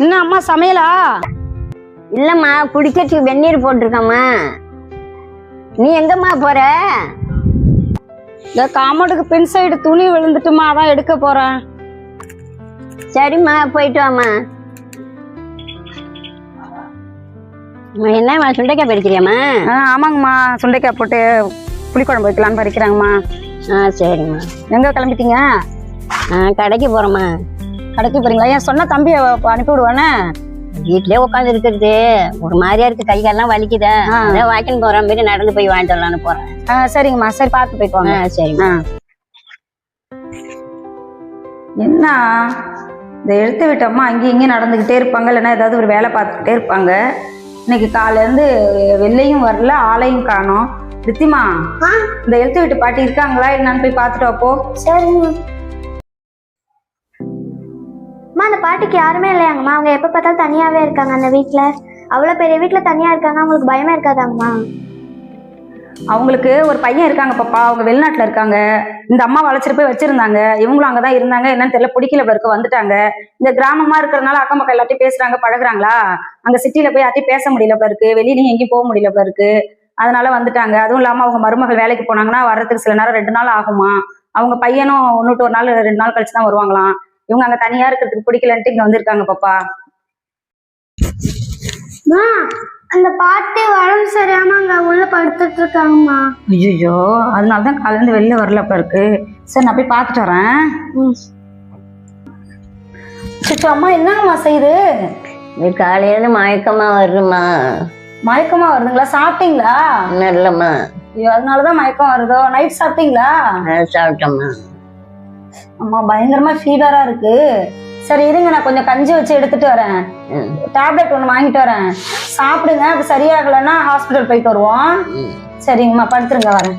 இன்னும் அம்மா சமையலா? இல்லம்மா, குடிக்கிறதுக்கு வெந்நீர் போட்டிருக்கம்மா. நீ எங்கம்மா போற? இந்த காமோட்டுக்கு பின் சைடு துணி விழுந்துட்டுமா, அதான் எடுக்க போறேன். சரிம்மா, போயிட்டு வாம்மா. என்னம்மா சுண்டைக்காய் பறிக்கிறியாம்மா? ஆமாங்கம்மா, சுண்டைக்காய் போட்டு புளிக்குழம்பு வைக்கலான்னு பறிக்கிறாங்கம்மா. சரிம்மா. எங்க கிளம்பிட்டீங்க? கடைக்கு போறோம்மா. கடைக்கு போறீங்களா? ஏன் சொன்ன தம்பி அனுப்பி விடுவானே. வீட்லயே உட்காந்து இருக்கிறது ஒரு மாதிரியா இருக்கு, கை காலெல்லாம் வலிக்குதா. வாக்கிங் போற மாதிரி நடந்து போய் வாங்கிட்டு வரலான்னு போறேன். சரிங்கம்மா, சரி பார்த்து போய்க்கோங்க. சரிம்மா. என்ன இந்த எழுத்து விட்டோம்மா அங்கேயும் இங்கேயும் நடந்துக்கிட்டே இருப்பாங்க, இல்லைன்னா ஏதாவது ஒரு வேலை பார்த்துக்கிட்டே இருப்பாங்க. இன்னைக்கு காலையிலேருந்து வெள்ளையும் வரல, ஆளையும் காணோம். ரித்திமா, இந்த எழுத்து விட்டு பாட்டி இருக்காங்களா என்னன்னு போய் பார்த்துட்டு வாப்போ. சரிங்க. அந்த பாட்டிக்கு யாருமே இல்லையாங்கம்மா? அவங்க எப்ப பார்த்தாலும் தனியாவே இருக்காங்க அந்த வீட்டுல. அவ்வளவு பெரிய வீட்டுல தனியா இருக்காங்க, அவங்களுக்கு பயமா இருக்காதாங்கம்மா? அவங்களுக்கு ஒரு பையன் இருக்காங்க பாப்பா, அவங்க வெளிநாட்டுல இருக்காங்க. இந்த அம்மா வளைச்சிட்டு போய் வச்சிருந்தாங்க, இவங்களும் அங்கதான் இருந்தாங்க. என்னன்னு தெரியல, பிடிக்கல பிறகு வந்துட்டாங்க. இந்த கிராமமா இருக்கிறதுனால அக்கம் பக்கம் எல்லாத்தையும் பேசுறாங்க, பழகுறாங்களா. அங்க சிட்டில போய் யார்ட்டையும் பேச முடியல பிறகு, வெளியிலயும் எங்கேயும் போக முடியல பிறகு, அதனால வந்துட்டாங்க. அதுவும் இல்லாம அவங்க மருமகள் வேலைக்கு போனாங்கன்னா வர்றதுக்கு சில நேரம் 2 நாள் ஆகுமா. அவங்க பையனும் இன்னொரு ஒரு நாள் 2 நாள் கழிச்சு தான் வருவாங்களாம். இவங்க அங்க தனியா இருக்கிறதுக்கு பிடிக்கலன்ட்டு இங்க வந்திருக்காங்க பாப்பா. அந்த பாட்டி உடம்பு சரியாம அங்க உள்ள படுத்துட்டு இருக்காங்கம்மா. ஐயோ, அதனாலதான் காலையில இருந்து வெளில வரல இருக்கு. சரி, நான் போய் பார்த்துட்டு வரேன். சிட்டு, அம்மா என்னங்கம்மா செய்யுது? காலையில மயக்கமா வருமா? மயக்கமா வருதுங்களா? சாப்பிட்டீங்களா? நல்லம்மா. ஐயோ, அதனாலதான் மயக்கம் வருதோ. நைட் சாப்பிட்டீங்களா? சாப்பிட்டோம்மா. அம்மா பயங்கரமா ஃபீவரா இருக்கு. சரி இருங்க, நான் கொஞ்சம் கஞ்சி வச்சு எடுத்துட்டு வரேன். டேப்லெட் ஒன்று வாங்கிட்டு வரேன், சாப்பிடுங்க. அது சரியாகலைன்னா ஹாஸ்பிட்டல் போயிட்டு வருவோம். சரிங்கம்மா, படுத்துருங்க, வரேன்.